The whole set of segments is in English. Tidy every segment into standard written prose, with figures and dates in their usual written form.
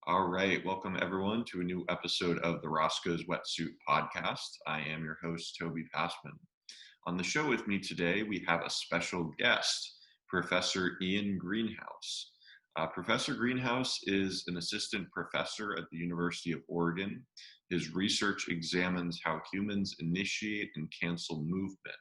All right, welcome everyone to a new episode of the Roscoe's Wetsuit Podcast. I am your host, Toby Passman. On the show with me today, we have a special guest, Professor Ian Greenhouse. Professor Greenhouse is an assistant professor at the University of Oregon. His research examines how humans initiate and cancel movement.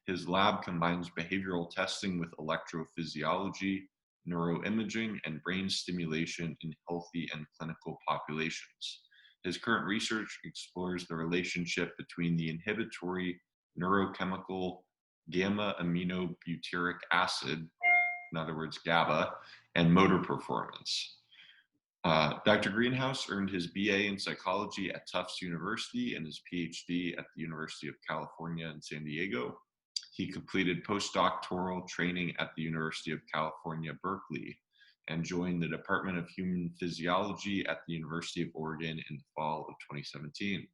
His lab combines behavioral testing with electrophysiology, neuroimaging, and brain stimulation in healthy and clinical populations. His current research explores the relationship between the inhibitory neurochemical gamma-aminobutyric acid, in other words, GABA, and motor performance. Dr. Greenhouse earned his BA in psychology at Tufts University and his Ph.D. at the University of California in San Diego. He completed postdoctoral training at the University of California, Berkeley, and joined the Department of Human Physiology at the University of Oregon in the fall of 2017.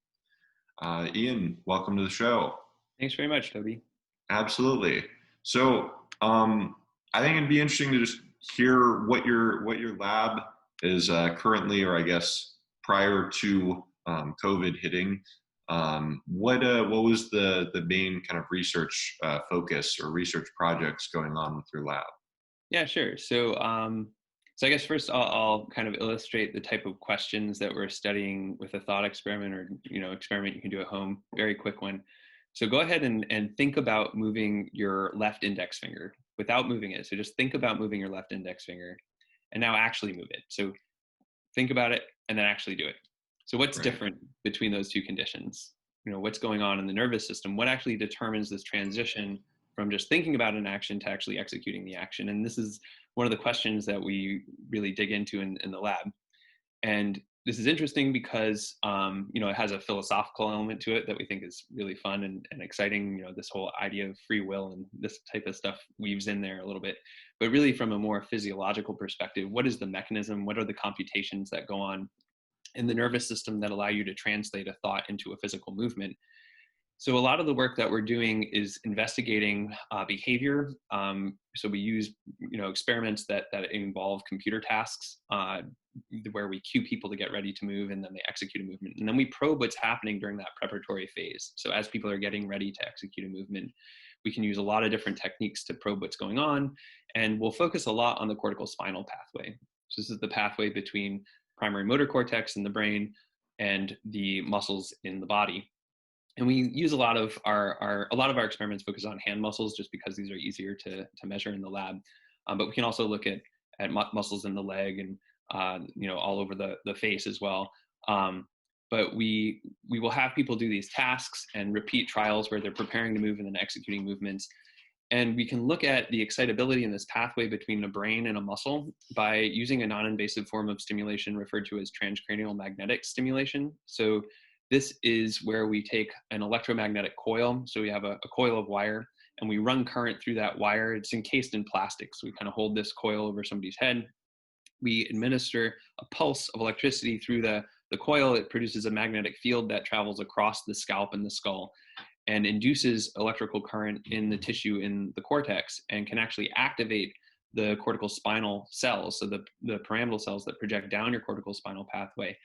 Ian, welcome to the show. Thanks very much, Toby. Absolutely. So I think it'd be interesting to just hear what your lab is currently, or I guess prior to COVID hitting. What was the main kind of research focus or research projects going on with your lab? Yeah, sure. So I guess first I'll kind of illustrate the type of questions that we're studying with a thought experiment or experiment you can do at home. Very quick one. So go ahead and think about moving your left index finger without moving it. So just think about moving your left index finger and now actually move it. So think about it and then actually do it. So what's different between those two conditions? What's going on in the nervous system? What actually determines this transition from just thinking about an action to actually executing the action? And this is one of the questions that we really dig into in the lab. And this is interesting because, it has a philosophical element to it that we think is really fun and exciting. This whole idea of free will and this type of stuff weaves in there a little bit. But really from a more physiological perspective, what is the mechanism? What are the computations that go on in the nervous system that allow you to translate a thought into a physical movement? So a lot of the work that we're doing is investigating behavior. So we use, experiments that involve computer tasks where we cue people to get ready to move and then they execute a movement. And then we probe what's happening during that preparatory phase. So as people are getting ready to execute a movement, we can use a lot of different techniques to probe what's going on. And we'll focus a lot on the cortical spinal pathway. So this is the pathway between primary motor cortex in the brain and the muscles in the body. And we use a lot of our experiments focus on hand muscles just because these are easier to measure in the lab. But we can also look at muscles in the leg and all over the face as well. But we will have people do these tasks and repeat trials where they're preparing to move and then executing movements. And we can look at the excitability in this pathway between a brain and a muscle by using a non-invasive form of stimulation referred to as transcranial magnetic stimulation. So this is where we take an electromagnetic coil. So we have a coil of wire and we run current through that wire. It's encased in plastic. So we kind of hold this coil over somebody's head. We administer a pulse of electricity through the coil. It produces a magnetic field that travels across the scalp and the skull and induces electrical current in the tissue in the cortex and can actually activate the cortical spinal cells, so the pyramidal cells that project down your cortical spinal pathway,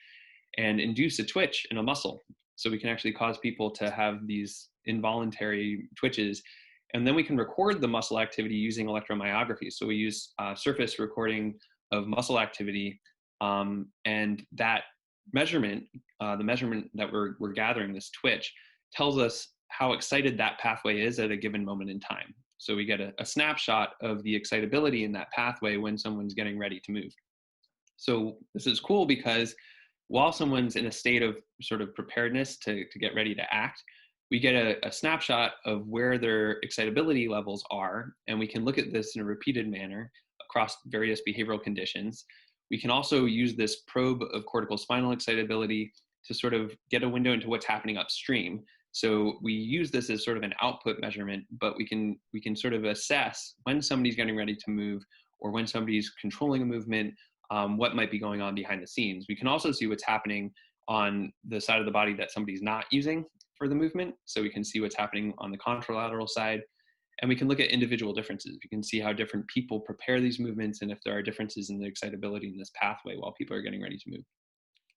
and induce a twitch in a muscle. So we can actually cause people to have these involuntary twitches. And then we can record the muscle activity using electromyography. So we use surface recording of muscle activity. And that measurement, the measurement that we're gathering, this twitch, tells us how excited that pathway is at a given moment in time. So we get a snapshot of the excitability in that pathway when someone's getting ready to move. So this is cool because while someone's in a state of sort of preparedness to get ready to act, we get a snapshot of where their excitability levels are, and we can look at this in a repeated manner across various behavioral conditions. We can also use this probe of cortical spinal excitability to sort of get a window into what's happening upstream. So we use this as sort of an output measurement, but we can sort of assess when somebody's getting ready to move or when somebody's controlling a movement, what might be going on behind the scenes. We can also see what's happening on the side of the body that somebody's not using for the movement. So we can see what's happening on the contralateral side. And we can look at individual differences. We can see how different people prepare these movements and if there are differences in the excitability in this pathway while people are getting ready to move.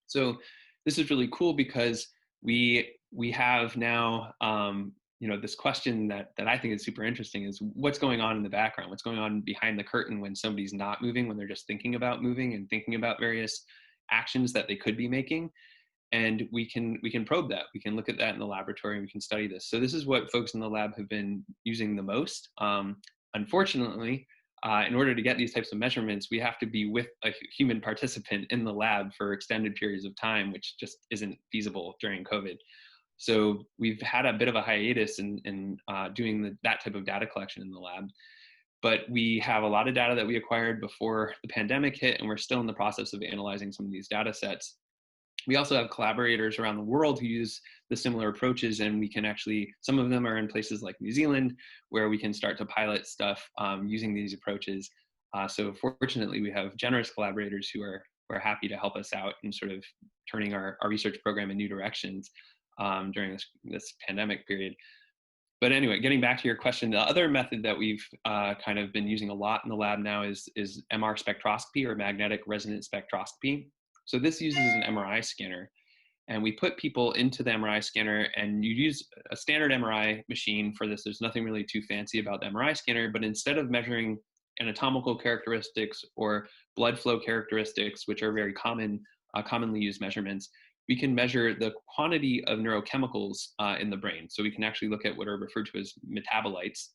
So this is really cool because we have now this question that I think is super interesting is what's going on in the background, what's going on behind the curtain when somebody's not moving, when they're just thinking about moving and thinking about various actions that they could be making. And we can probe that. We can look at that in the laboratory and we can study this. So this is what folks in the lab have been using the most. Unfortunately, in order to get these types of measurements, we have to be with a human participant in the lab for extended periods of time, which just isn't feasible during COVID. So we've had a bit of a hiatus in doing that type of data collection in the lab. But we have a lot of data that we acquired before the pandemic hit, and we're still in the process of analyzing some of these data sets. We also have collaborators around the world who use the similar approaches, and we can actually, some of them are in places like New Zealand, where we can start to pilot stuff using these approaches. So fortunately, we have generous collaborators who are happy to help us out in sort of turning our research program in new directions during this pandemic period. But anyway, getting back to your question, the other method that we've kind of been using a lot in the lab now is MR spectroscopy, or magnetic resonance spectroscopy. So this uses an MRI scanner, and we put people into the MRI scanner, and you use a standard MRI machine for this. There's nothing really too fancy about the MRI scanner, but instead of measuring anatomical characteristics or blood flow characteristics, which are very commonly used measurements, we can measure the quantity of neurochemicals in the brain. So we can actually look at what are referred to as metabolites.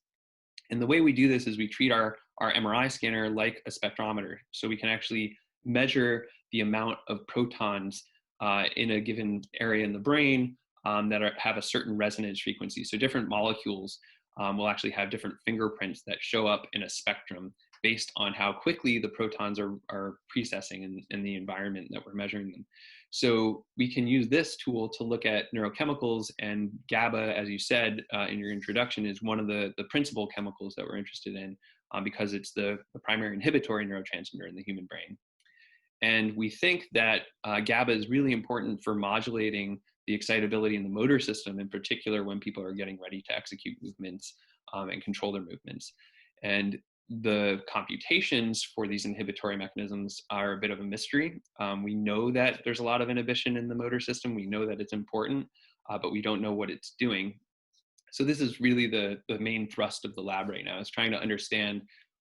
And the way we do this is we treat our MRI scanner like a spectrometer. So we can actually measure the amount of protons in a given area in the brain that have a certain resonance frequency. So different molecules will actually have different fingerprints that show up in a spectrum based on how quickly the protons are precessing in the environment that we're measuring them. So we can use this tool to look at neurochemicals, and GABA, as you said in your introduction, is one of the principal chemicals that we're interested in because it's the primary inhibitory neurotransmitter in the human brain. And we think that GABA is really important for modulating the excitability in the motor system, in particular when people are getting ready to execute movements and control their movements. And the computations for these inhibitory mechanisms are a bit of a mystery. We know that there's a lot of inhibition in the motor system. We know that it's important, but we don't know what it's doing. So this is really the main thrust of the lab right now, is trying to understand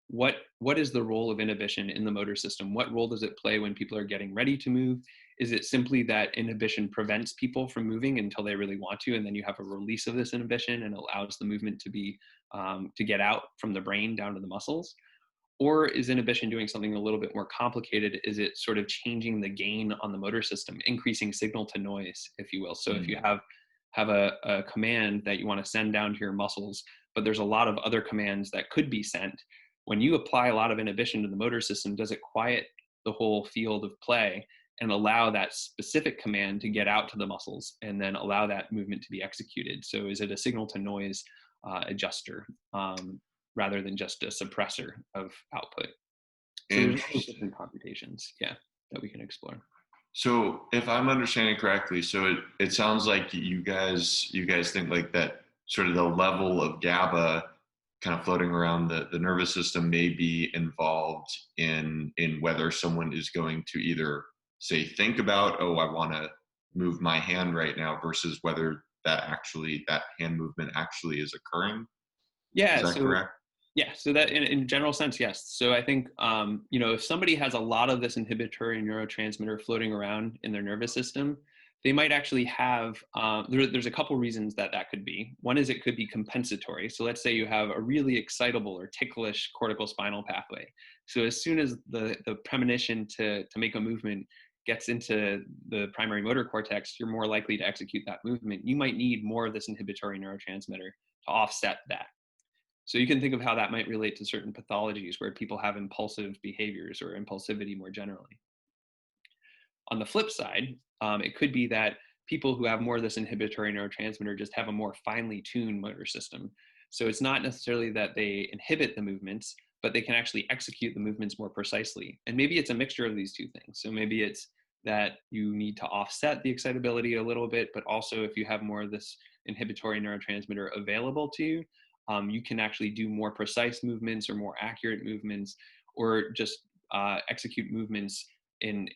what is the role of inhibition in the motor system? What role does it play when people are getting ready to move? Is it simply that inhibition prevents people from moving until they really want to, and then you have a release of this inhibition and allows the movement to be to get out from the brain down to the muscles? Or is inhibition doing something a little bit more complicated? Is it sort of changing the gain on the motor system, increasing signal to noise, if you will? So if you have a command that you want to send down to your muscles, but there's a lot of other commands that could be sent, when you apply a lot of inhibition to the motor system, does it quiet the whole field of play and allow that specific command to get out to the muscles and then allow that movement to be executed? So is it a signal to noise adjuster rather than just a suppressor of output? So there's all these different computations, that we can explore. So if I'm understanding correctly, so it sounds like you guys think like that sort of the level of GABA kind of floating around the nervous system may be involved in whether someone is going to either say think about, oh, I want to move my hand right now, versus whether that hand movement actually is occurring. Yeah. Is that correct? Yeah, so that in general sense, yes. So I think, if somebody has a lot of this inhibitory neurotransmitter floating around in their nervous system, they might actually have, there's a couple reasons that could be. One is it could be compensatory. So let's say you have a really excitable or ticklish cortical spinal pathway. So as soon as the premonition to make a movement gets into the primary motor cortex, you're more likely to execute that movement. You might need more of this inhibitory neurotransmitter to offset that. So you can think of how that might relate to certain pathologies where people have impulsive behaviors or impulsivity more generally. On the flip side, it could be that people who have more of this inhibitory neurotransmitter just have a more finely tuned motor system. So it's not necessarily that they inhibit the movements, but they can actually execute the movements more precisely. And maybe it's a mixture of these two things. So maybe it's that you need to offset the excitability a little bit, but also if you have more of this inhibitory neurotransmitter available to you, you can actually do more precise movements or more accurate movements, or just execute movements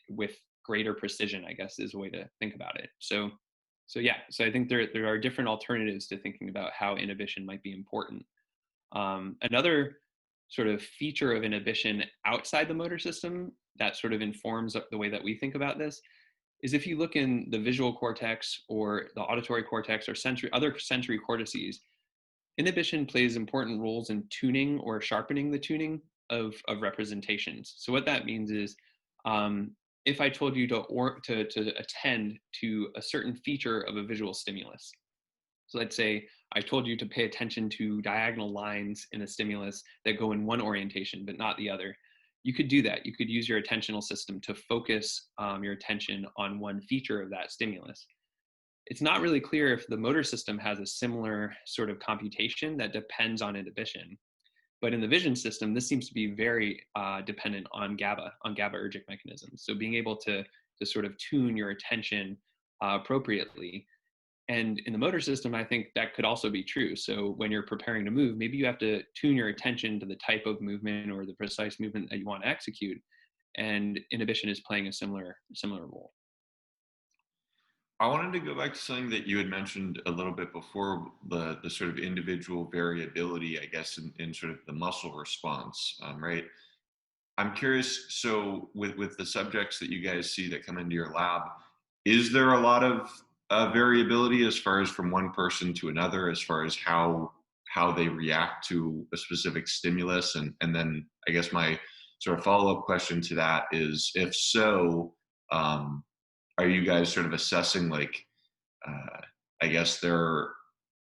with greater precision, I guess is a way to think about it. So yeah, so I think there are different alternatives to thinking about how inhibition might be important. Another sort of feature of inhibition outside the motor system that sort of informs the way that we think about this is if you look in the visual cortex or the auditory cortex or other sensory cortices, inhibition plays important roles in tuning or sharpening the tuning of representations. So what that means is, if I told you to attend to a certain feature of a visual stimulus, so let's say I told you to pay attention to diagonal lines in a stimulus that go in one orientation but not the other, you could do that. You could use your attentional system to focus your attention on one feature of that stimulus. It's not really clear if the motor system has a similar sort of computation that depends on inhibition. But in the vision system, this seems to be very dependent on GABAergic mechanisms. So being able to sort of tune your attention appropriately. And in the motor system, I think that could also be true. So when you're preparing to move, maybe you have to tune your attention to the type of movement or the precise movement that you want to execute. And inhibition is playing a similar role. I wanted to go back to something that you had mentioned a little bit before, the sort of individual variability, I guess, in sort of the muscle response, right? I'm curious, so with the subjects that you guys see that come into your lab, is there a lot of variability as far as from one person to another, as far as how they react to a specific stimulus? And then I guess my sort of follow-up question to that is, if so, are you guys sort of assessing like, I guess their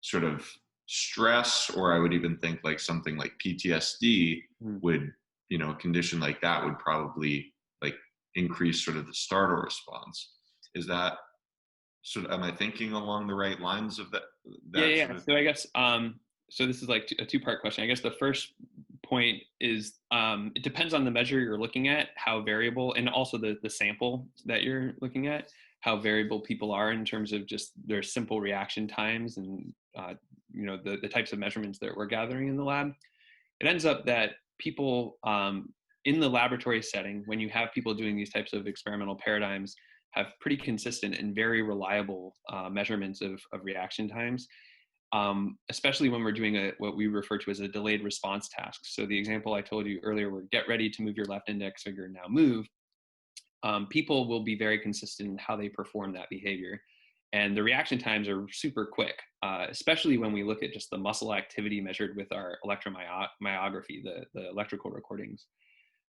sort of stress, or I would even think like something like PTSD would, a condition like that would probably like increase sort of the startle response. Is that am I thinking along the right lines of that? Yeah. Sort of... So I guess, so this is like a two-part question. I guess the first point is, it depends on the measure you're looking at, how variable, and also the sample that you're looking at, how variable people are in terms of just their simple reaction times and, the types of measurements that we're gathering in the lab. It ends up that people in the laboratory setting, when you have people doing these types of experimental paradigms, have pretty consistent and very reliable measurements of reaction times, especially when we're doing what we refer to as a delayed response task. So the example I told you earlier, where get ready to move your left index finger, now move, people will be very consistent in how they perform that behavior. And the reaction times are super quick, especially when we look at just the muscle activity measured with our electromyography, the electrical recordings.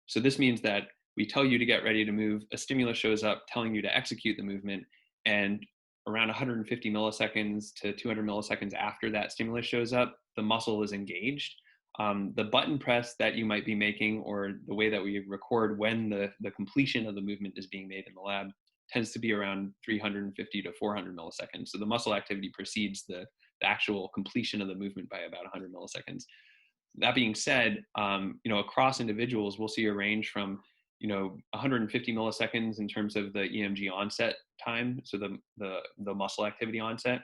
So this means that we tell you to get ready to move, a stimulus shows up telling you to execute the movement, and around 150 milliseconds to 200 milliseconds after that stimulus shows up, the muscle is engaged. The button press that you might be making, or the way that we record when the completion of the movement is being made in the lab, tends to be around 350 to 400 milliseconds. So the muscle activity precedes the actual completion of the movement by about 100 milliseconds. That being said, across individuals, we'll see a range from 150 milliseconds in terms of the EMG onset time, so the muscle activity onset,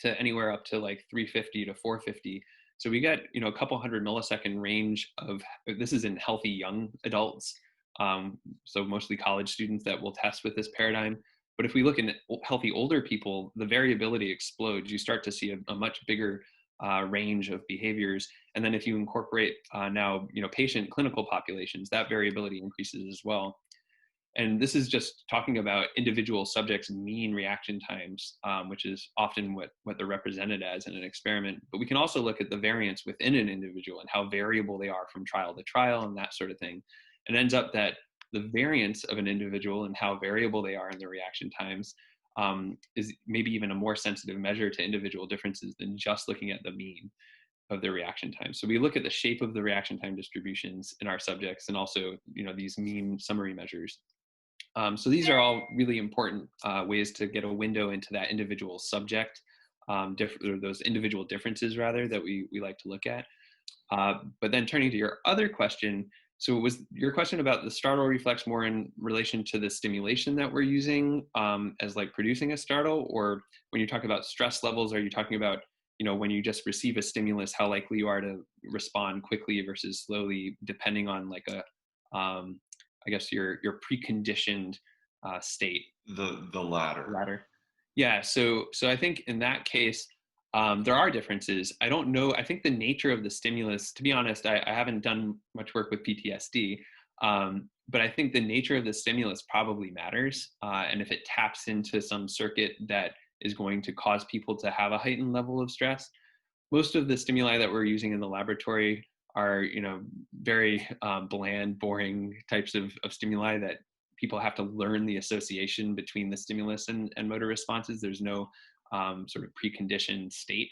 to anywhere up to like 350 to 450. So we get a couple hundred millisecond range of, this is in healthy young adults, so mostly college students that will test with this paradigm. But if we look in healthy older people, the variability explodes. You start to see a much bigger range of behaviors. And then if you incorporate now, patient clinical populations, that variability increases as well. And this is just talking about individual subjects' mean reaction times, which is often what they're represented as in an experiment. But we can also look at the variance within an individual and how variable they are from trial to trial and that sort of thing. And it ends up that the variance of an individual and how variable they are in their reaction times is maybe even a more sensitive measure to individual differences than just looking at the mean of their reaction time. So we look at the shape of the reaction time distributions in our subjects, and also, these mean summary measures. So these are all really important ways to get a window into that individual subject, or those individual differences rather, that we like to look at. But then turning to your other question, so was your question about the startle reflex more in relation to the stimulation that we're using as like producing a startle, or when you talk about stress levels, are you talking about when you just receive a stimulus, how likely you are to respond quickly versus slowly, depending on like I guess your preconditioned state. The latter. Yeah. So I think in that case, there are differences. I don't know. I think the nature of the stimulus, to be honest, I haven't done much work with PTSD, but I think the nature of the stimulus probably matters. And if it taps into some circuit that is going to cause people to have a heightened level of stress, most of the stimuli that we're using in the laboratory are, very bland, boring types of stimuli that people have to learn the association between the stimulus and motor responses. There's no sort of preconditioned state.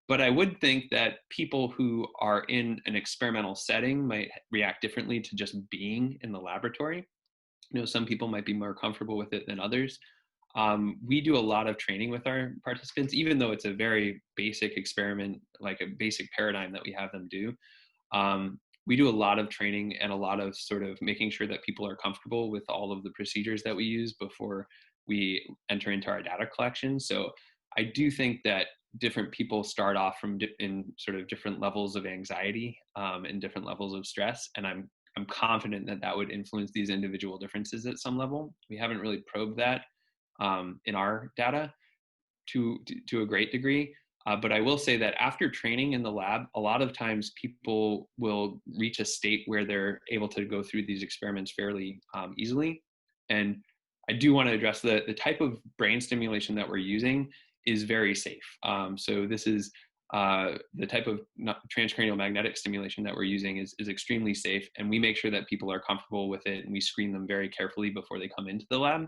But I would think that people who are in an experimental setting might react differently to just being in the laboratory. Some people might be more comfortable with it than others. We do a lot of training with our participants, even though it's a very basic experiment, like a basic paradigm that we have them do. We do a lot of training and a lot of sort of making sure that people are comfortable with all of the procedures that we use before we enter into our data collection. So I do think that different people start off in sort of different levels of anxiety and different levels of stress. And I'm confident that that would influence these individual differences at some level. We haven't really probed that in our data to a great degree. But I will say that after training in the lab, a lot of times people will reach a state where they're able to go through these experiments fairly easily. And I do want to address the type of brain stimulation that we're using is very safe. So this is the type of transcranial magnetic stimulation that we're using is extremely safe. And we make sure that people are comfortable with it, and we screen them very carefully before they come into the lab.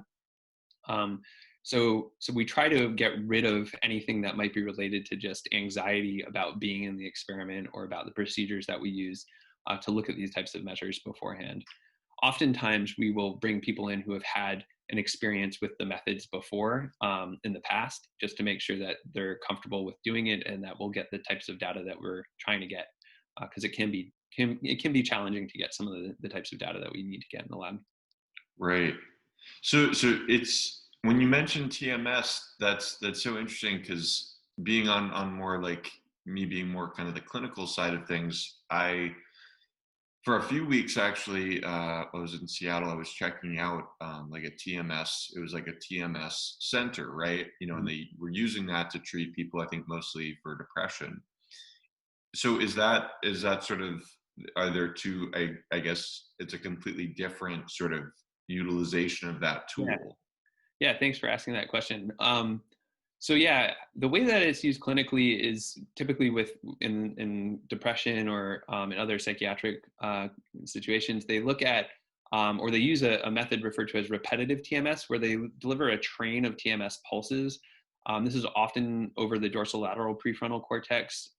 So we try to get rid of anything that might be related to just anxiety about being in the experiment or about the procedures that we use to look at these types of measures beforehand. Oftentimes, we will bring people in who have had an experience with the methods before in the past, just to make sure that they're comfortable with doing it and that we'll get the types of data that we're trying to get, because it can be challenging to get some of the types of data that we need to get in the lab. Right. So it's, when you mentioned TMS, that's so interesting, because being on more like me being more kind of the clinical side of things, for a few weeks actually, I was in Seattle. I was checking out like a TMS. It was like a TMS center, right? And they were using that to treat people, I think mostly for depression. So is that sort of, are there two, I guess it's a completely different sort of utilization of that tool? Yeah, thanks for asking that question. So yeah, the way that it's used clinically is typically in depression or in other psychiatric situations. They look at or they use a method referred to as repetitive TMS, where they deliver a train of TMS pulses. This is often over the dorsolateral prefrontal cortex,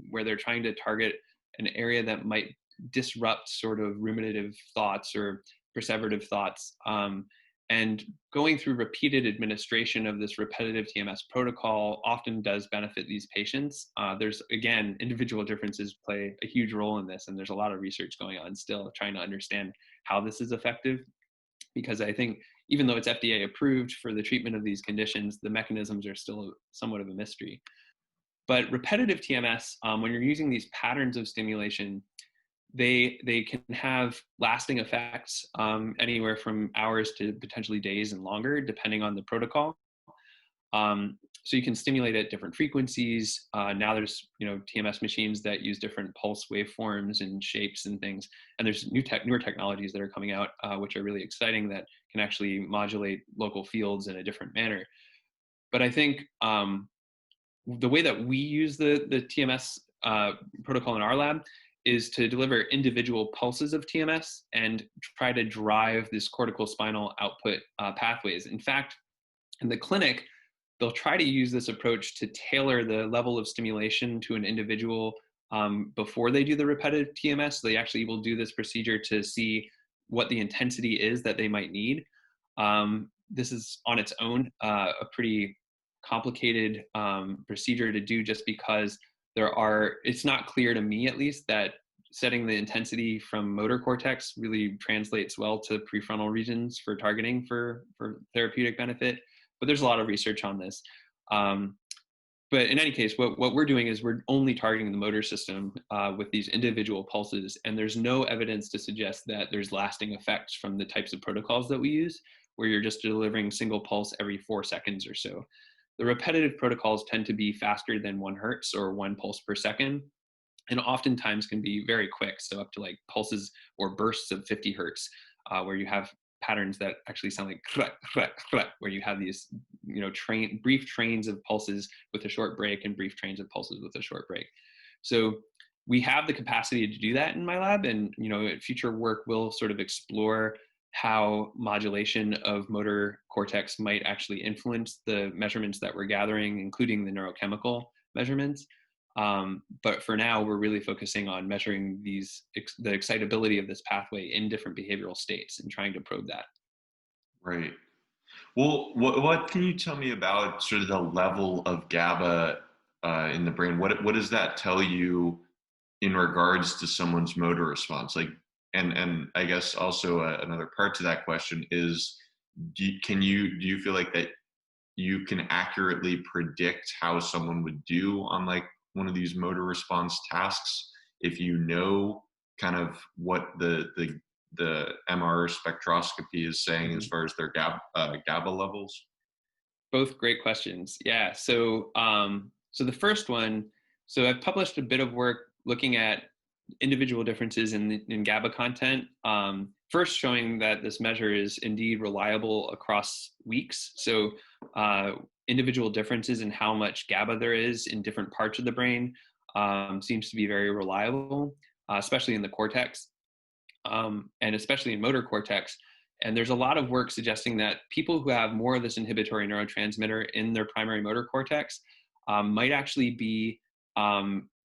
where they're trying to target an area that might disrupt sort of ruminative thoughts or perseverative thoughts. And going through repeated administration of this repetitive TMS protocol often does benefit these patients. There's, again, individual differences play a huge role in this, and there's a lot of research going on still trying to understand how this is effective, because I think even though it's FDA approved for the treatment of these conditions, the mechanisms are still somewhat of a mystery. But repetitive TMS, when you're using these patterns of stimulation, they can have lasting effects, anywhere from hours to potentially days and longer, depending on the protocol. So you can stimulate at different frequencies. Now there's TMS machines that use different pulse waveforms and shapes and things, and there's newer technologies that are coming out, which are really exciting, that can actually modulate local fields in a different manner. But I think the way that we use the TMS protocol in our lab is to deliver individual pulses of TMS and try to drive this cortical spinal output pathways. In fact, in the clinic, they'll try to use this approach to tailor the level of stimulation to an individual before they do the repetitive TMS. So they actually will do this procedure to see what the intensity is that they might need. This is on its own a pretty complicated procedure to do, just because it's not clear to me, at least, that setting the intensity from motor cortex really translates well to prefrontal regions for targeting for therapeutic benefit. But there's a lot of research on this. but in any case, what we're doing is we're only targeting the motor system with these individual pulses, and there's no evidence to suggest that there's lasting effects from the types of protocols that we use, where you're just delivering single pulse every 4 seconds or so. The repetitive protocols tend to be faster than 1 hertz or 1 pulse per second, and oftentimes can be very quick, so up to like pulses or bursts of 50 hertz, where you have patterns that actually sound like crack, crack, crack, where you have these, brief trains of pulses with a short break and brief trains of pulses with a short break. So we have the capacity to do that in my lab, and future work will sort of explore how modulation of motor cortex might actually influence the measurements that we're gathering, including the neurochemical measurements. But for now, we're really focusing on measuring the excitability of this pathway in different behavioral states and trying to probe that. Right. Well, what can you tell me about sort of the level of GABA in the brain? What does that tell you in regards to someone's motor response? Like, and I guess also another part to that question is, do you feel like that you can accurately predict how someone would do on like one of these motor response tasks if you know kind of what the MR spectroscopy is saying as far as their GABA levels? Both great questions. Yeah. So the first one, so I've published a bit of work looking at individual differences in GABA content. First, showing that this measure is indeed reliable across weeks. So individual differences in how much GABA there is in different parts of the brain seems to be very reliable, especially in the cortex, and especially in motor cortex. And there's a lot of work suggesting that people who have more of this inhibitory neurotransmitter in their primary motor cortex might actually be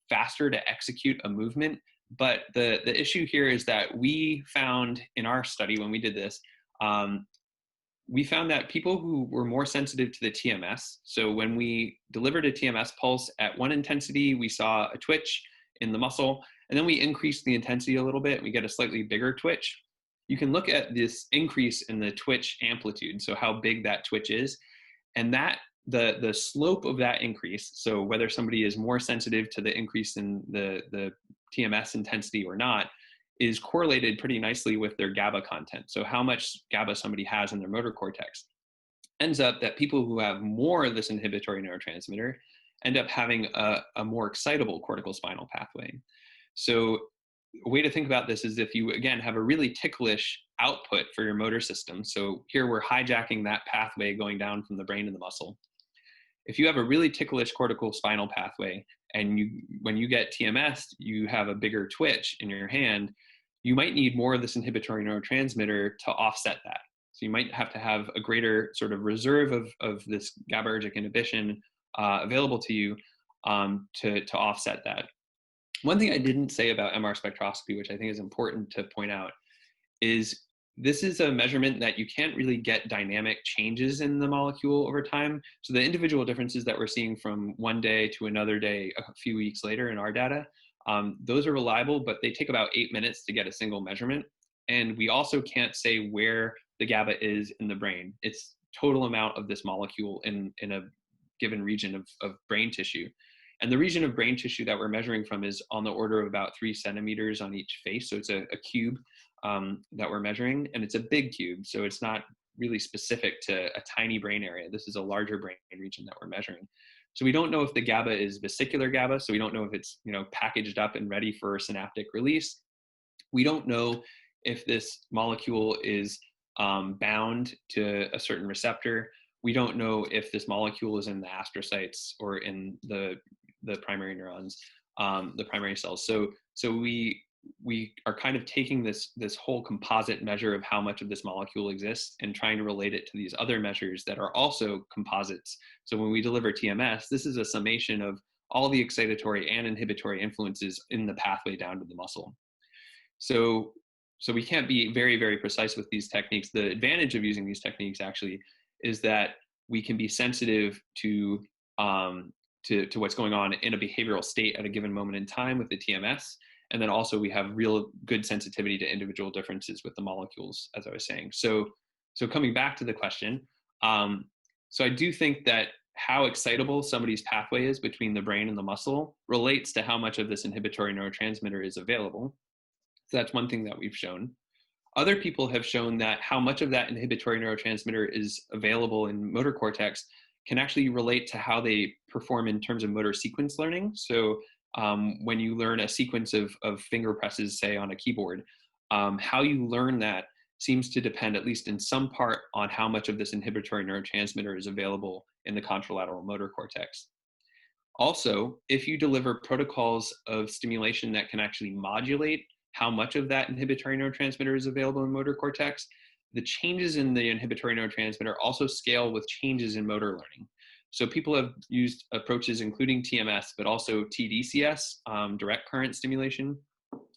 faster to execute a movement. But the issue here is that we found in our study, when we did this, we found that people who were more sensitive to the TMS, so when we delivered a TMS pulse at 1 intensity, we saw a twitch in the muscle, and then we increased the intensity a little bit, and we get a slightly bigger twitch. You can look at this increase in the twitch amplitude, so how big that twitch is, and that the slope of that increase, so whether somebody is more sensitive to the increase in the TMS intensity or not, is correlated pretty nicely with their GABA content. So how much GABA somebody has in their motor cortex. Ends up that people who have more of this inhibitory neurotransmitter end up having a more excitable cortical spinal pathway. So a way to think about this is if you, again, have a really ticklish output for your motor system. So here we're hijacking that pathway going down from the brain to the muscle. If you have a really ticklish cortical spinal pathway, and when you get TMS, you have a bigger twitch in your hand, you might need more of this inhibitory neurotransmitter to offset that. So you might have to have a greater sort of reserve of this GABAergic inhibition available to you to offset that. One thing I didn't say about MR spectroscopy, which I think is important to point out, is this is a measurement that you can't really get dynamic changes in the molecule over time. So the individual differences that we're seeing from one day to another day a few weeks later in our data, those are reliable, but they take about 8 minutes to get a single measurement. And we also can't say where the GABA is in the brain. It's total amount of this molecule in a given region of brain tissue. And the region of brain tissue that we're measuring from is on the order of about 3 centimeters on each face. So it's a cube that we're measuring, and it's a big cube. So it's not really specific to a tiny brain area. This is a larger brain region that we're measuring. So we don't know if the GABA is vesicular GABA. So we don't know if it's packaged up and ready for synaptic release. We don't know if this molecule is bound to a certain receptor. We don't know if this molecule is in the astrocytes or in the primary neurons, the primary cells. So we are kind of taking this whole composite measure of how much of this molecule exists and trying to relate it to these other measures that are also composites. So when we deliver TMS, this is a summation of all the excitatory and inhibitory influences in the pathway down to the muscle. So we can't be very, very precise with these techniques. The advantage of using these techniques actually is that we can be sensitive to what's going on in a behavioral state at a given moment in time with the TMS. And then also we have real good sensitivity to individual differences with the molecules, as I was saying. So coming back to the question, so I do think that how excitable somebody's pathway is between the brain and the muscle relates to how much of this inhibitory neurotransmitter is available. So that's one thing that we've shown. Other people have shown that how much of that inhibitory neurotransmitter is available in motor cortex can actually relate to how they perform in terms of motor sequence learning. So when you learn a sequence of finger presses, say on a keyboard, how you learn that seems to depend, at least in some part, on how much of this inhibitory neurotransmitter is available in the contralateral motor cortex. Also, if you deliver protocols of stimulation that can actually modulate how much of that inhibitory neurotransmitter is available in motor cortex, the changes in the inhibitory neurotransmitter also scale with changes in motor learning. So people have used approaches including TMS, but also TDCS, direct current stimulation,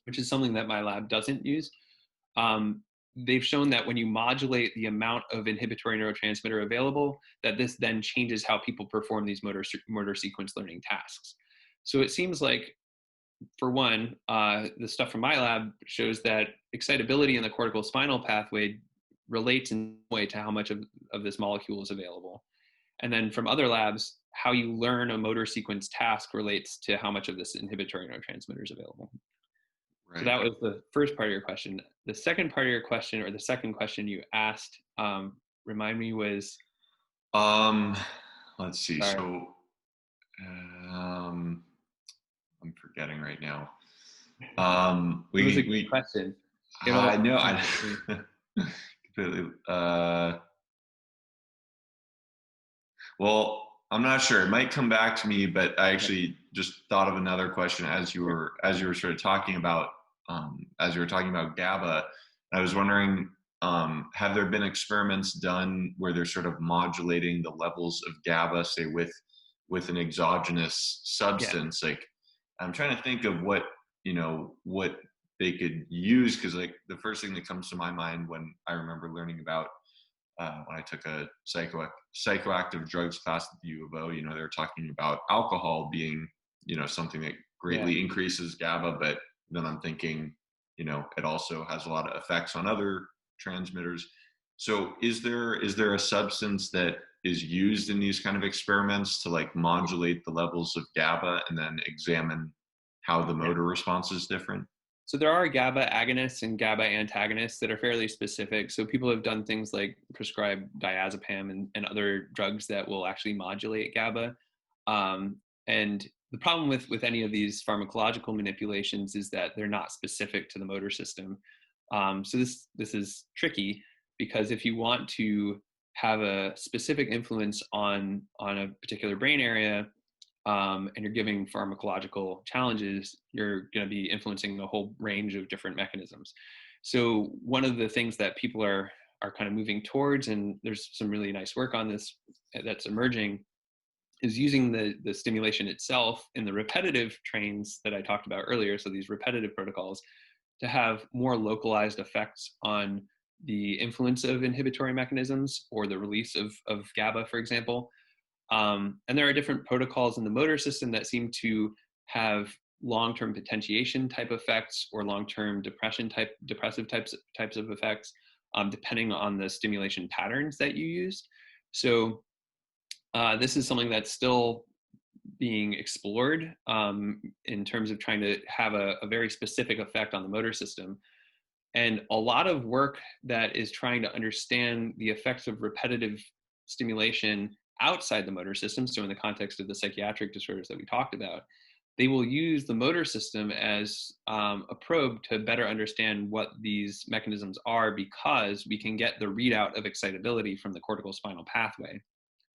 which is something that my lab doesn't use. They've shown that when you modulate the amount of inhibitory neurotransmitter available, that this then changes how people perform these motor sequence learning tasks. So it seems like, for one, the stuff from my lab shows that excitability in the cortical spinal pathway relates in a way to how much of this molecule is available. And then from other labs, how you learn a motor sequence task relates to how much of this inhibitory neurotransmitter is available. Right. So that was the first part of your question. The second part of your question, or the second question you asked, remind me, was? Let's see. Sorry. So, I'm forgetting right now. It was a good question. I know. I completely. Well, I'm not sure. It might come back to me, but I actually just thought of another question as you were sort of talking about GABA. I was wondering, have there been experiments done where they're sort of modulating the levels of GABA, say with an exogenous substance? Yeah. Like, I'm trying to think of what they could use, because like the first thing that comes to my mind when I remember learning about when I took a psychoactive drugs class at the U of O, they were talking about alcohol being, something that greatly increases GABA, but then I'm thinking, it also has a lot of effects on other transmitters. So is there a substance that is used in these kind of experiments to like modulate the levels of GABA and then examine how the motor response is different? So there are GABA agonists and GABA antagonists that are fairly specific. So people have done things like prescribe diazepam and other drugs that will actually modulate GABA. And the problem with any of these pharmacological manipulations is that they're not specific to the motor system. So this is tricky, because if you want to have a specific influence on a particular brain area, and you're giving pharmacological challenges, you're going to be influencing a whole range of different mechanisms. So one of the things that people are kind of moving towards, and there's some really nice work on this that's emerging, is using the stimulation itself in the repetitive trains that I talked about earlier. So these repetitive protocols to have more localized effects on the influence of inhibitory mechanisms or the release of GABA, for example. And there are different protocols in the motor system that seem to have long-term potentiation type effects or long-term depressive types of effects, depending on the stimulation patterns that you use. So this is something that's still being explored in terms of trying to have a very specific effect on the motor system. And a lot of work that is trying to understand the effects of repetitive stimulation outside the motor system, so in the context of the psychiatric disorders that we talked about, they will use the motor system as a probe to better understand what these mechanisms are, because we can get the readout of excitability from the cortical spinal pathway.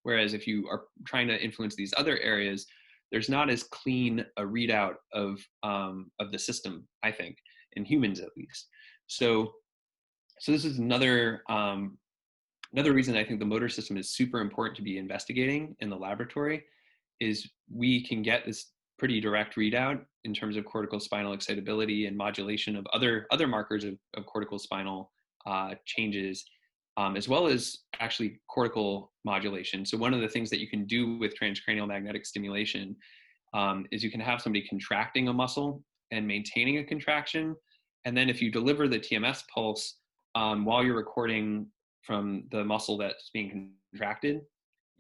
Whereas if you are trying to influence these other areas, there's not as clean a readout of the system, I think, in humans at least. So this is another reason I think the motor system is super important to be investigating in the laboratory, is we can get this pretty direct readout in terms of cortical spinal excitability and modulation of other markers of cortical spinal changes, as well as actually cortical modulation. So one of the things that you can do with transcranial magnetic stimulation is you can have somebody contracting a muscle and maintaining a contraction. And then if you deliver the TMS pulse while you're recording from the muscle that's being contracted,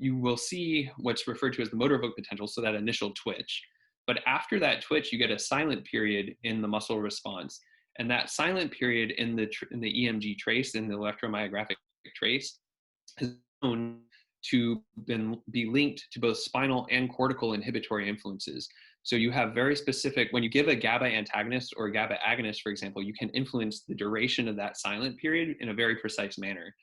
you will see what's referred to as the motor evoked potential, so that initial twitch. But after that twitch, you get a silent period in the muscle response. And that silent period in the EMG trace, in the electromyographic trace, is known to be linked to both spinal and cortical inhibitory influences. So you have very specific, when you give a GABA antagonist or a GABA agonist, for example, you can influence the duration of that silent period in a very precise manner.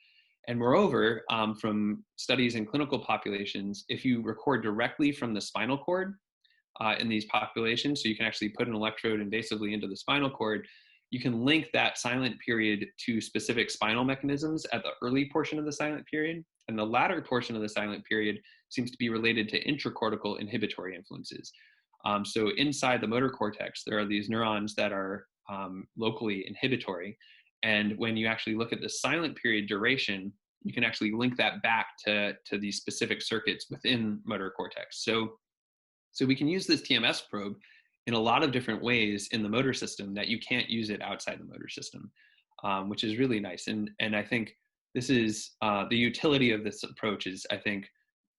And moreover, from studies in clinical populations, if you record directly from the spinal cord in these populations, so you can actually put an electrode invasively into the spinal cord, you can link that silent period to specific spinal mechanisms at the early portion of the silent period. And the latter portion of the silent period seems to be related to intracortical inhibitory influences. So inside the motor cortex, there are these neurons that are locally inhibitory. And when you actually look at the silent period duration, you can actually link that back to these specific circuits within motor cortex. So we can use this TMS probe in a lot of different ways in the motor system that you can't use it outside the motor system, which is really nice. And I think this is the utility of this approach is, I think,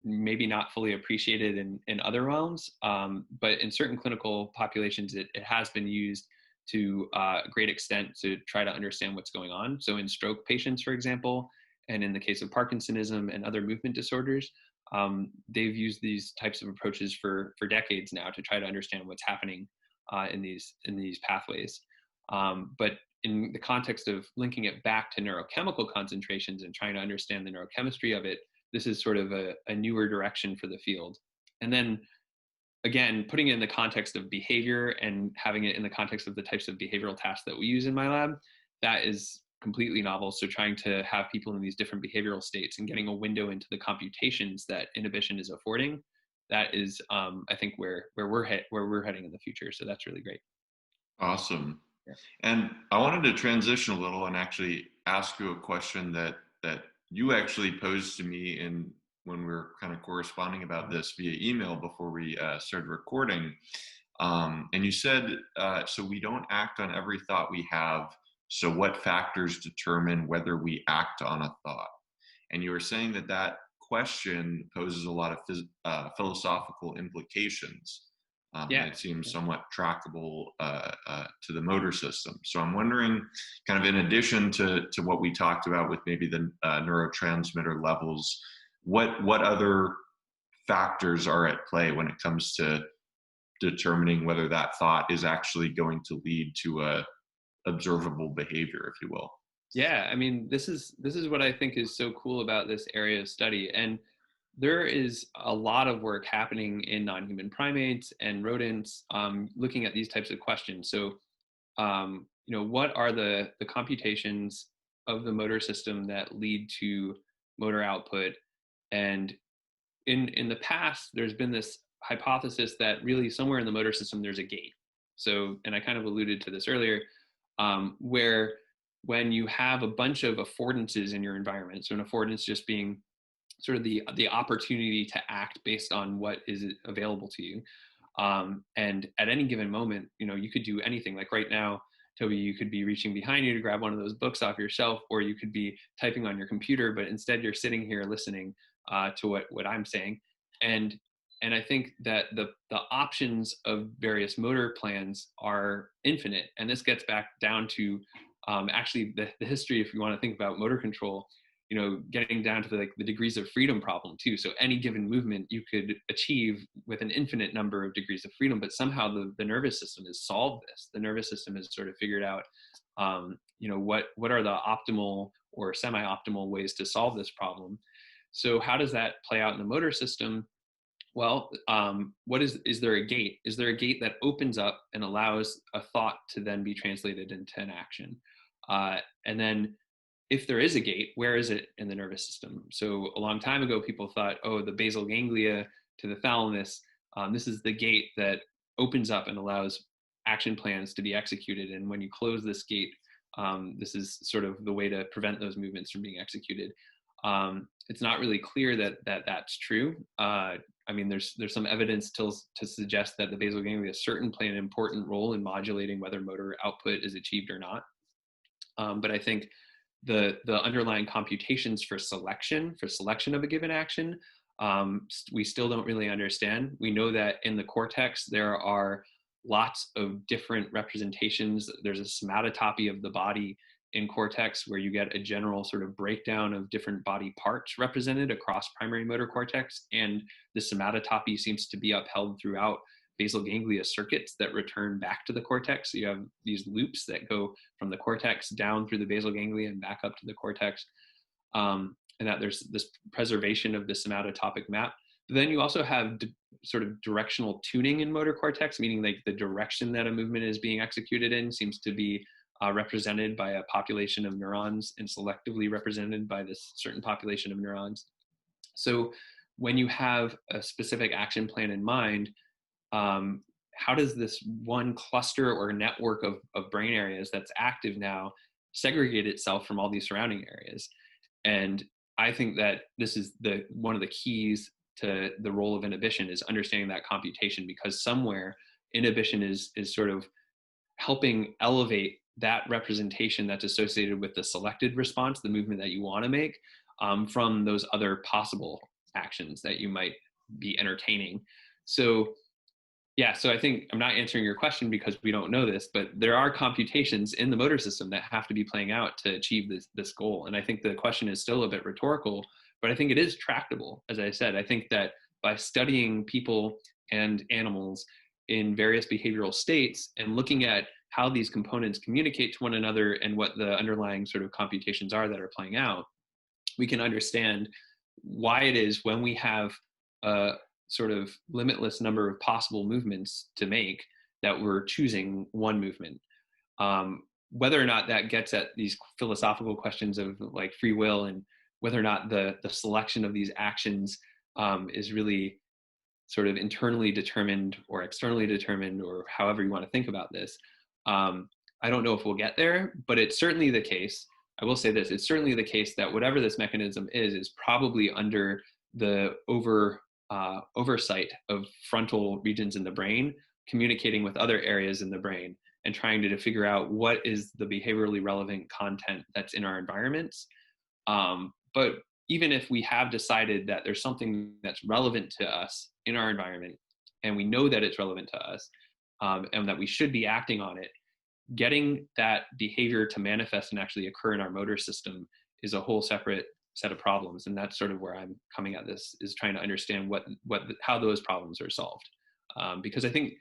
maybe not fully appreciated in other realms, but in certain clinical populations, it has been used to a great extent to try to understand what's going on. So in stroke patients, for example, and in the case of Parkinsonism and other movement disorders, they've used these types of approaches for decades now to try to understand what's happening in these pathways. But in the context of linking it back to neurochemical concentrations and trying to understand the neurochemistry of it, this is sort of a newer direction for the field. And then again, putting it in the context of behavior and having it in the context of the types of behavioral tasks that we use in my lab, that is completely novel. So trying to have people in these different behavioral states and getting a window into the computations that inhibition is affording, that is, I think, where we're heading in the future. So that's really great. Awesome. Yeah. And I wanted to transition a little and actually ask you a question that you actually posed to me when we were kind of corresponding about this via email before we started recording. And you said, so we don't act on every thought we have. So what factors determine whether we act on a thought? And you were saying that question poses a lot of philosophical implications. And it seems somewhat trackable to the motor system. So I'm wondering, kind of in addition to what we talked about with maybe the neurotransmitter levels, what other factors are at play when it comes to determining whether that thought is actually going to lead to a observable behavior, if you will? Yeah, I mean, this is what I think is so cool about this area of study. And there is a lot of work happening in non-human primates and rodents looking at these types of questions. So, what are the computations of the motor system that lead to motor output? And in the past, there's been this hypothesis that really somewhere in the motor system, there's a gate. So, and I kind of alluded to this earlier, where when you have a bunch of affordances in your environment, so an affordance just being sort of the opportunity to act based on what is available to you. And at any given moment, you could do anything. Like right now, Toby, you could be reaching behind you to grab one of those books off your shelf, or you could be typing on your computer, but instead you're sitting here listening to what I'm saying. And I think that the options of various motor plans are infinite. And this gets back down to actually the history, if you want to think about motor control, getting down to the degrees of freedom problem too. So any given movement you could achieve with an infinite number of degrees of freedom, but somehow the nervous system has solved this. The nervous system has sort of figured out, what are the optimal or semi-optimal ways to solve this problem. So how does that play out in the motor system? Well, is there a gate? Is there a gate that opens up and allows a thought to then be translated into an action? And then if there is a gate, where is it in the nervous system? So a long time ago, people thought, the basal ganglia to the thalamus, this is the gate that opens up and allows action plans to be executed. And when you close this gate, this is sort of the way to prevent those movements from being executed. It's not really clear that that's true. I mean, there's some evidence to suggest that the basal ganglia certainly play an important role in modulating whether motor output is achieved or not. But I think the underlying computations for selection of a given action we still don't really understand. We know that in the cortex, there are lots of different representations. There's a somatotopy of the body in cortex where you get a general sort of breakdown of different body parts represented across primary motor cortex. And the somatotopy seems to be upheld throughout basal ganglia circuits that return back to the cortex. So you have these loops that go from the cortex down through the basal ganglia and back up to the cortex. And that there's this preservation of the somatotopic map. But then you also have sort of directional tuning in motor cortex, meaning like the direction that a movement is being executed in seems to be represented by a population of neurons and selectively represented by this certain population of neurons. So when you have a specific action plan in mind, how does this one cluster or network of brain areas that's active now segregate itself from all these surrounding areas? And I think that this is one of the keys to the role of inhibition, is understanding that computation, because somewhere inhibition is sort of helping elevate that representation that's associated with the selected response, the movement that you want to make, from those other possible actions that you might be entertaining. So yeah, so I think I'm not answering your question because we don't know this, but there are computations in the motor system that have to be playing out to achieve this goal. And I think the question is still a bit rhetorical, but I think it is tractable. As I said, I think that by studying people and animals in various behavioral states and looking at how these components communicate to one another and what the underlying sort of computations are that are playing out, we can understand why it is when we have a sort of limitless number of possible movements to make that we're choosing one movement. Whether or not that gets at these philosophical questions of like free will and whether or not the selection of these actions is really sort of internally determined or externally determined, or however you want to think about this. I don't know if we'll get there, but it's certainly the case. I will say this, it's certainly the case that whatever this mechanism is probably under the oversight of frontal regions in the brain, communicating with other areas in the brain and trying to figure out what is the behaviorally relevant content that's in our environments. But even if we have decided that there's something that's relevant to us in our environment, and we know that it's relevant to us, and that we should be acting on it, getting that behavior to manifest and actually occur in our motor system is a whole separate set of problems. And that's sort of where I'm coming at this, is trying to understand how those problems are solved. Because I think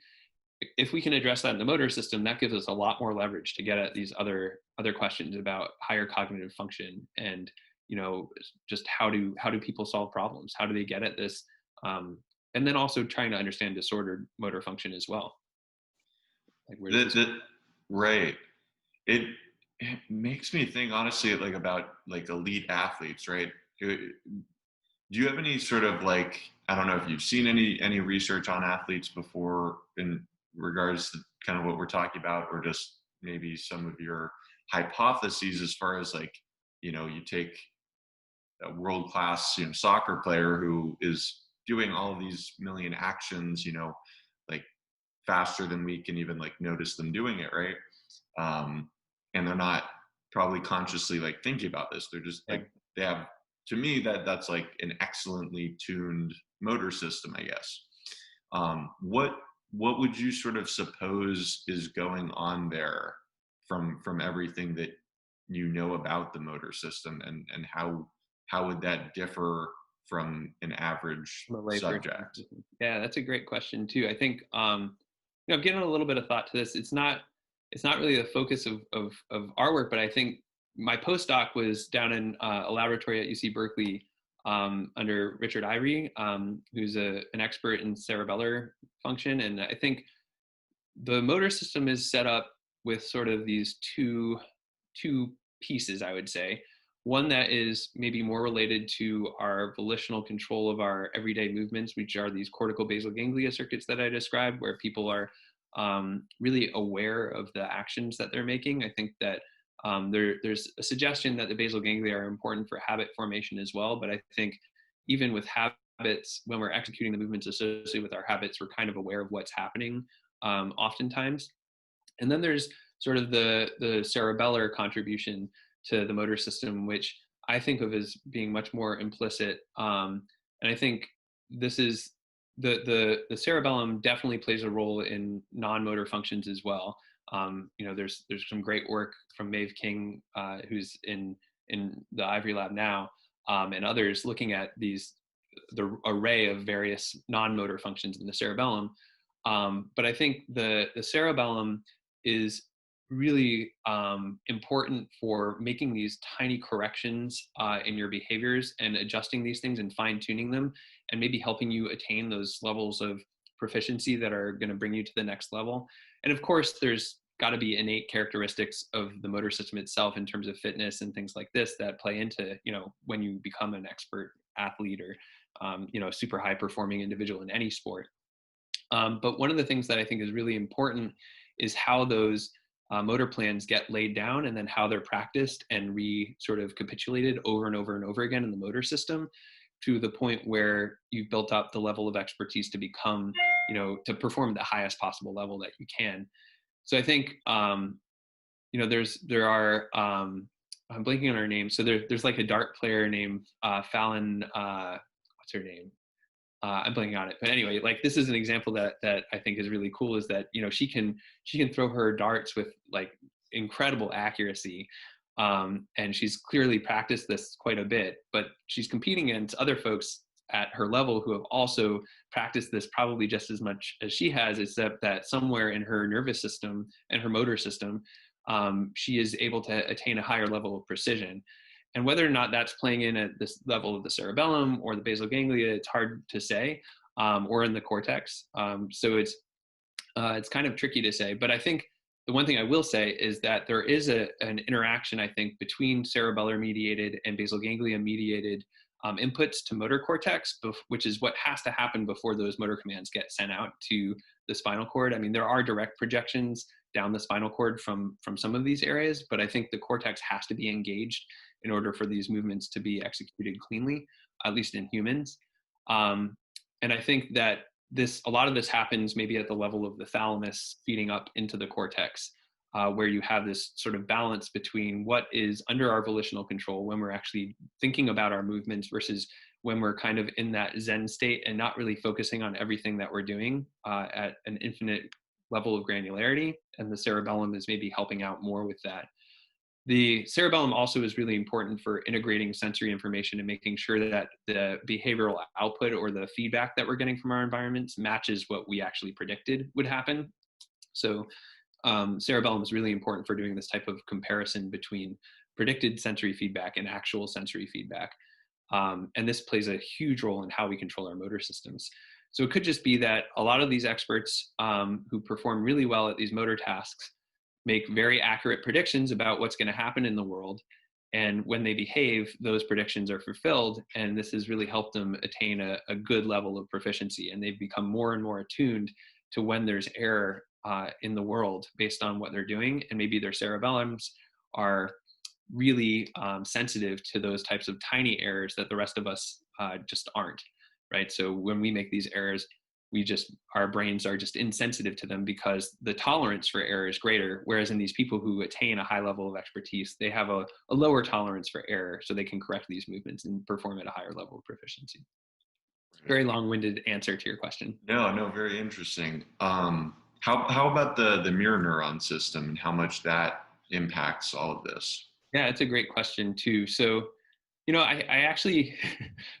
if we can address that in the motor system, that gives us a lot more leverage to get at these other questions about higher cognitive function and, you know, just how do people solve problems? How do they get at this? And then also trying to understand disordered motor function as well. Like right. It makes me think, honestly, like about like elite athletes, right? Do you have any sort of like, I don't know if you've seen any research on athletes before in regards to kind of what we're talking about, or just maybe some of your hypotheses as far as like, you know, you take a world-class, you know, soccer player who is doing all of these million actions, you know, like faster than we can even like notice them doing it, right? And they're not probably consciously like thinking about this. They're just like, they have, to me, that's like an excellently tuned motor system, I guess. What would you sort of suppose is going on there from everything that you know about the motor system, and how would that differ from an average subject? Yeah, that's a great question too. I think, you know, I've given a little bit of thought to this. It's not really the focus of our work, but I think my postdoc was down in a laboratory at UC Berkeley under Richard Ivory, who's an expert in cerebellar function. And I think the motor system is set up with sort of these two pieces, I would say. One that is maybe more related to our volitional control of our everyday movements, which are these cortical basal ganglia circuits that I described, where people are really aware of the actions that they're making. I think that there's a suggestion that the basal ganglia are important for habit formation as well. But I think even with habits, when we're executing the movements associated with our habits, we're kind of aware of what's happening oftentimes. And then there's sort of the cerebellar contribution to the motor system, which I think of as being much more implicit. And I think this is the cerebellum definitely plays a role in non-motor functions as well. There's some great work from Maeve King, who's in the Ivory Lab now, and others looking at the array of various non-motor functions in the cerebellum. But I think the cerebellum is really important for making these tiny corrections in your behaviors and adjusting these things and fine-tuning them, and maybe helping you attain those levels of proficiency that are going to bring you to the next level. And of course, there's got to be innate characteristics of the motor system itself in terms of fitness and things like this that play into, when you become an expert athlete or, super high performing individual in any sport. But one of the things that I think is really important is how those motor plans get laid down, and then how they're practiced and sort of capitulated over and over and over again in the motor system, to the point where you've built up the level of expertise to become, to perform at the highest possible level that you can. So I think, there are, I'm blanking on her name. So there's like a dart player named Fallon, what's her name? I'm blanking on it, but anyway, like this is an example that I think is really cool, is that, she can throw her darts with like incredible accuracy. And she's clearly practiced this quite a bit, but she's competing against other folks at her level who have also practiced this probably just as much as she has, except that somewhere in her nervous system and her motor system, she is able to attain a higher level of precision. And whether or not that's playing in at this level of the cerebellum or the basal ganglia, it's hard to say, or in the cortex. So it's kind of tricky to say. But I think the one thing I will say is that there is an interaction, I think, between cerebellar mediated and basal ganglia mediated inputs to motor cortex, which is what has to happen before those motor commands get sent out to the spinal cord. I mean, there are direct projections down the spinal cord from some of these areas, but I think the cortex has to be engaged in order for these movements to be executed cleanly, at least in humans. And I think that a lot of this happens maybe at the level of the thalamus feeding up into the cortex, where you have this sort of balance between what is under our volitional control when we're actually thinking about our movements, versus when we're kind of in that Zen state and not really focusing on everything that we're doing at an infinite level of granularity. And the cerebellum is maybe helping out more with that. The cerebellum also is really important for integrating sensory information and making sure that the behavioral output or the feedback that we're getting from our environments matches what we actually predicted would happen. So cerebellum is really important for doing this type of comparison between predicted sensory feedback and actual sensory feedback. And this plays a huge role in how we control our motor systems. So it could just be that a lot of these experts who perform really well at these motor tasks make very accurate predictions about what's going to happen in the world. And when they behave, those predictions are fulfilled. And this has really helped them attain a good level of proficiency. And they've become more and more attuned to when there's error in the world based on what they're doing. And maybe their cerebellums are really sensitive to those types of tiny errors that the rest of us just aren't, right? So when we make these errors, our brains are just insensitive to them because the tolerance for error is greater. Whereas in these people who attain a high level of expertise, they have a lower tolerance for error, so they can correct these movements and perform at a higher level of proficiency. Very long-winded answer to your question. No, very interesting. How about the mirror neuron system and how much that impacts all of this? Yeah, it's a great question too. So, I actually,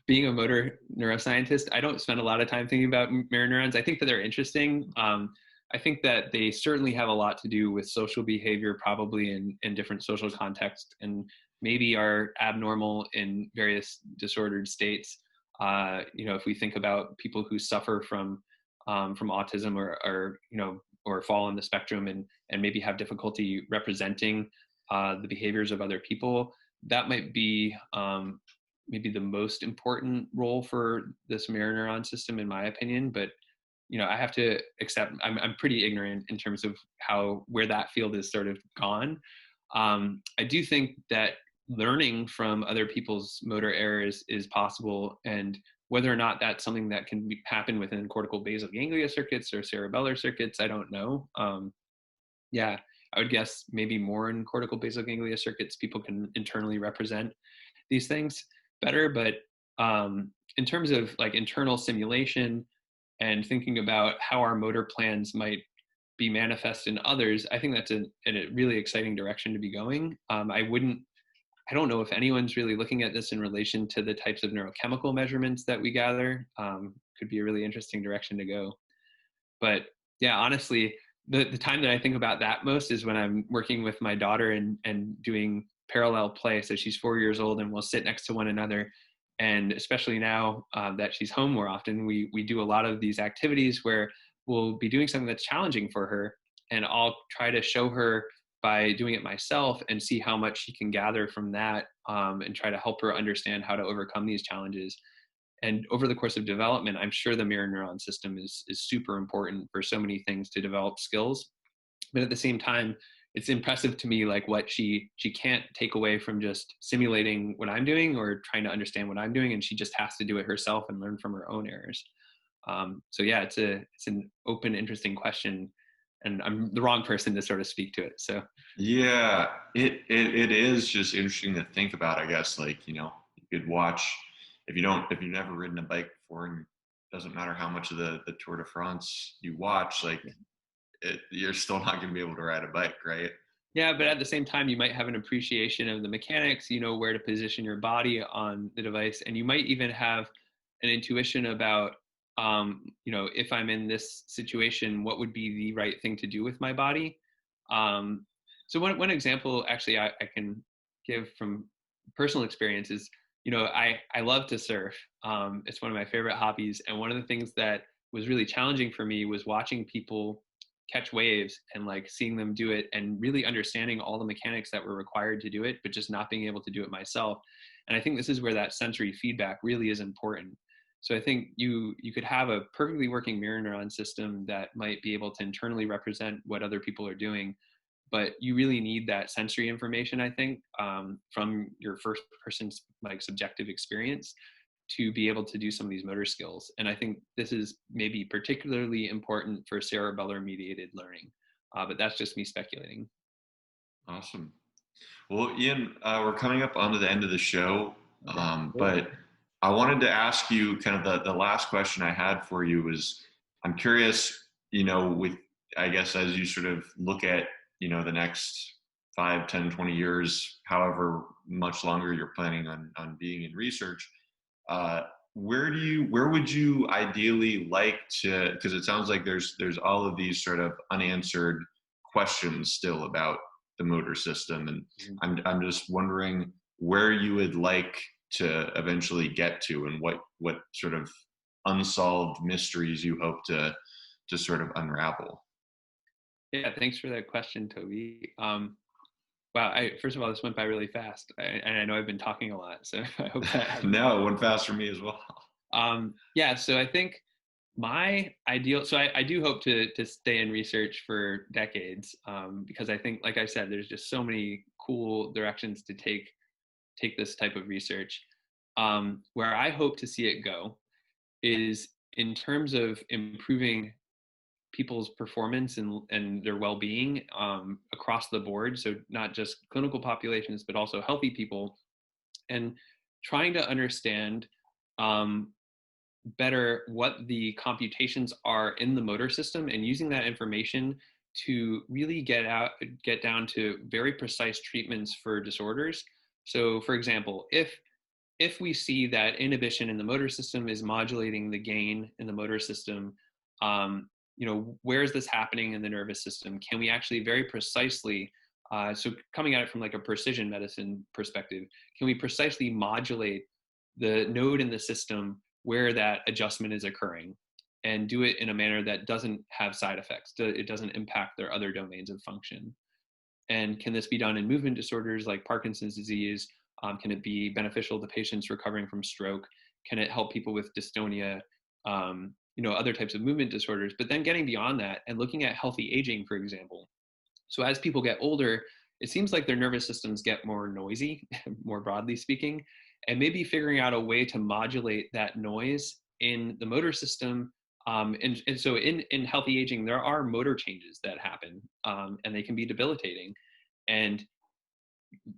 being a motor neuroscientist, I don't spend a lot of time thinking about mirror neurons. I think that they're interesting. I think that they certainly have a lot to do with social behavior, probably in different social contexts, and maybe are abnormal in various disordered states. If we think about people who suffer from autism or fall on the spectrum and maybe have difficulty representing the behaviors of other people, that might be maybe the most important role for this mirror neuron system, in my opinion. But I have to accept I'm pretty ignorant in terms of where that field is sort of gone. I do think that learning from other people's motor errors is possible, and whether or not that's something that can happen within cortical basal ganglia circuits or cerebellar circuits, I don't know. I would guess maybe more in cortical basal ganglia circuits, people can internally represent these things better. But In terms of like internal simulation and thinking about how our motor plans might be manifest in others, I think that's a really exciting direction to be going. I don't know if anyone's really looking at this in relation to the types of neurochemical measurements that we gather. Could be a really interesting direction to go. But yeah, honestly, the time that I think about that most is when I'm working with my daughter and doing parallel play. So she's 4 years old and we'll sit next to one another. And especially now that she's home more often, we do a lot of these activities where we'll be doing something that's challenging for her. And I'll try to show her by doing it myself and see how much she can gather from that, and try to help her understand how to overcome these challenges. And over the course of development, I'm sure the mirror neuron system is super important for so many things to develop skills. But at the same time, it's impressive to me like what she can't take away from just simulating what I'm doing or trying to understand what I'm doing, and she just has to do it herself and learn from her own errors. So yeah, it's an open, interesting question, and I'm the wrong person to sort of speak to it. So Yeah, it is just interesting to think about, I guess. Like, you could watch, if you've never ridden a bike before, and it doesn't matter how much of the Tour de France you watch, like you're still not going to be able to ride a bike, right? yeah, but at the same time, you might have an appreciation of the mechanics, you know, where to position your body on the device. And you might even have an intuition about, you know, if I'm in this situation, what would be the right thing to do with my body. So one example actually I can give from personal experience is, you know, I love to surf. It's one of my favorite hobbies. And one of the things that was really challenging for me was watching people catch waves and like seeing them do it and really understanding all the mechanics that were required to do it, but just not being able to do it myself. And I think this is where that sensory feedback really is important. So I think you could have a perfectly working mirror neuron system that might be able to internally represent what other people are doing, but you really need that sensory information, I think, from your first person's like subjective experience to be able to do some of these motor skills. And I think this is maybe particularly important for cerebellar mediated learning. But that's just me speculating. Awesome. Well, Ian, we're coming up onto the end of the show, but I wanted to ask you kind of the last question I had for you was, I'm curious, with, I guess, as you sort of look at, the next 5, 10, 20 years, however much longer you're planning on being in research, where would you ideally like to, because it sounds like there's all of these sort of unanswered questions still about the motor system, and I'm just wondering where you would like to eventually get to, and what sort of unsolved mysteries you hope to sort of unravel. Yeah, thanks for that question, Toby. Wow, first of all, this went by really fast, and I know I've been talking a lot, so I hope that. No, it went fast for me as well. Yeah, so I think my ideal, so I do hope to stay in research for decades, because I think, like I said, there's just so many cool directions to take this type of research. Where I hope to see it go is in terms of improving people's performance and their well-being, across the board. So not just clinical populations, but also healthy people, and trying to understand better what the computations are in the motor system, and using that information to really get down to very precise treatments for disorders. So for example, if we see that inhibition in the motor system is modulating the gain in the motor system, you know, where is this happening in the nervous system? Can we actually very precisely, so coming at it from like a precision medicine perspective, can we precisely modulate the node in the system where that adjustment is occurring, and do it in a manner that doesn't have side effects? It doesn't impact their other domains of function. And can this be done in movement disorders like Parkinson's disease? Can it be beneficial to patients recovering from stroke? Can it help people with dystonia? You know, other types of movement disorders. But then getting beyond that and looking at healthy aging, for example. So as people get older, it seems like their nervous systems get more noisy, more broadly speaking, and maybe figuring out a way to modulate that noise in the motor system. And so in healthy aging, there are motor changes that happen, and they can be debilitating. And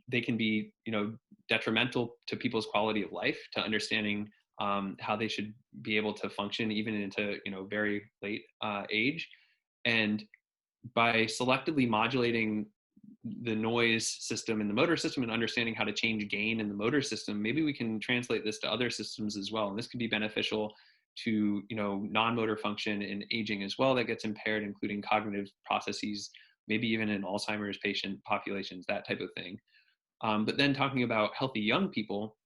they can be, detrimental to people's quality of life, to understanding how they should be able to function even into, very late age. And by selectively modulating the noise system in the motor system and understanding how to change gain in the motor system, maybe we can translate this to other systems as well. And this could be beneficial to, non-motor function in aging as well that gets impaired, including cognitive processes, maybe even in Alzheimer's patient populations, that type of thing. But then talking about healthy young people,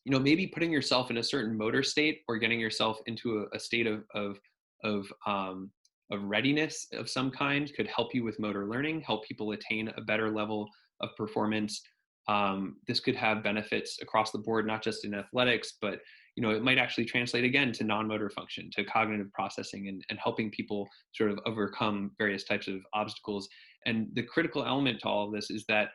maybe putting yourself in a certain motor state or getting yourself into a state of readiness of some kind could help you with motor learning, help people attain a better level of performance. This could have benefits across the board, not just in athletics, but it might actually translate again to non-motor function, to cognitive processing, and helping people sort of overcome various types of obstacles. And the critical element to all of this is that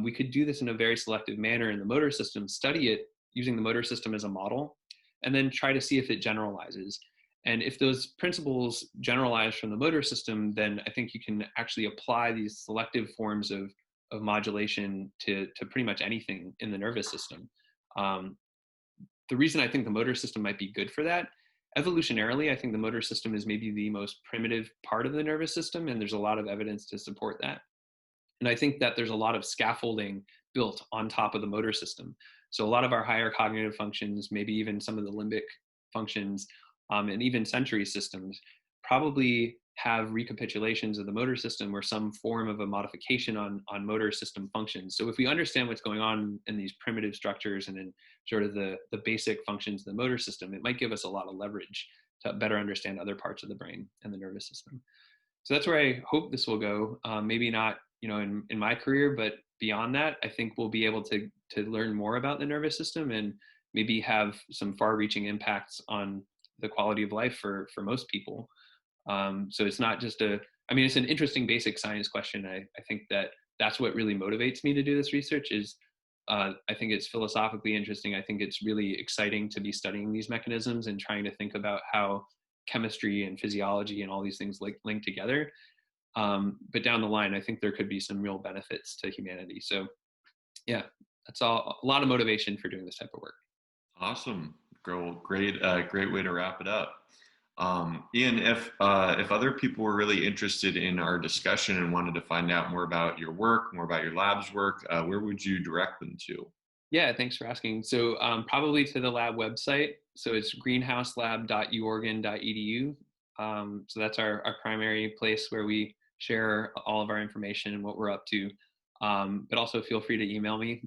we could do this in a very selective manner in the motor system, study it using the motor system as a model, and then try to see if it generalizes. And if those principles generalize from the motor system, then I think you can actually apply these selective forms of modulation to pretty much anything in the nervous system. The reason I think the motor system might be good for that, evolutionarily, I think the motor system is maybe the most primitive part of the nervous system, and there's a lot of evidence to support that. And I think that there's a lot of scaffolding built on top of the motor system. So a lot of our higher cognitive functions, maybe even some of the limbic functions, and even sensory systems, probably have recapitulations of the motor system or some form of a modification on motor system functions. So if we understand what's going on in these primitive structures and in sort of the basic functions of the motor system, it might give us a lot of leverage to better understand other parts of the brain and the nervous system. So that's where I hope this will go. Maybe not, in my career, but beyond that, I think we'll be able to learn more about the nervous system and maybe have some far-reaching impacts on the quality of life for most people. So it's not just it's an interesting basic science question. I think that's what really motivates me to do this research is, I think it's philosophically interesting. I think it's really exciting to be studying these mechanisms and trying to think about how chemistry and physiology and all these things link together. But down the line, I think there could be some real benefits to humanity. So yeah, that's a lot of motivation for doing this type of work. Awesome. Great way to wrap it up. Ian, if other people were really interested in our discussion and wanted to find out more about your work, more about your lab's work, where would you direct them to? Yeah, thanks for asking. So probably to the lab website. So it's greenhouselab.uoregon.edu. So that's our primary place where we share all of our information and what we're up to. But also feel free to email me.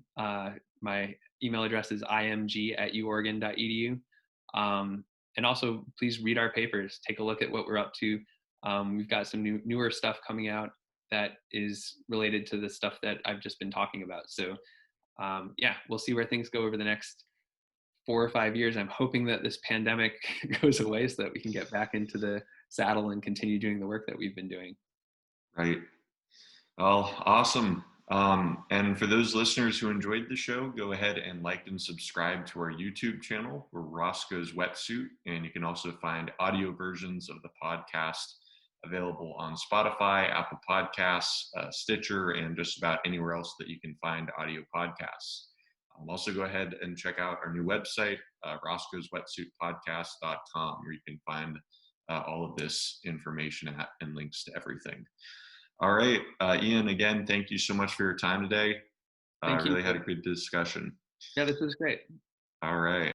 My email address is img@uoregon.edu. And also please read our papers, take a look at what we're up to. We've got some newer stuff coming out that is related to the stuff that I've just been talking about. So yeah, we'll see where things go over the next 4 or 5 years. I'm hoping that this pandemic goes away so that we can get back into the saddle and continue doing the work that we've been doing. Right. Well, awesome. And for those listeners who enjoyed the show, go ahead and like and subscribe to our YouTube channel. We're Roscoe's Wetsuit, and you can also find audio versions of the podcast available on Spotify, Apple Podcasts, Stitcher, and just about anywhere else that you can find audio podcasts. Also, go ahead and check out our new website, roscoeswetsuitpodcast.com, where you can find all of this information and links to everything. All right, Ian, again, thank you so much for your time today. I really had a good discussion. Yeah, this was great. All right.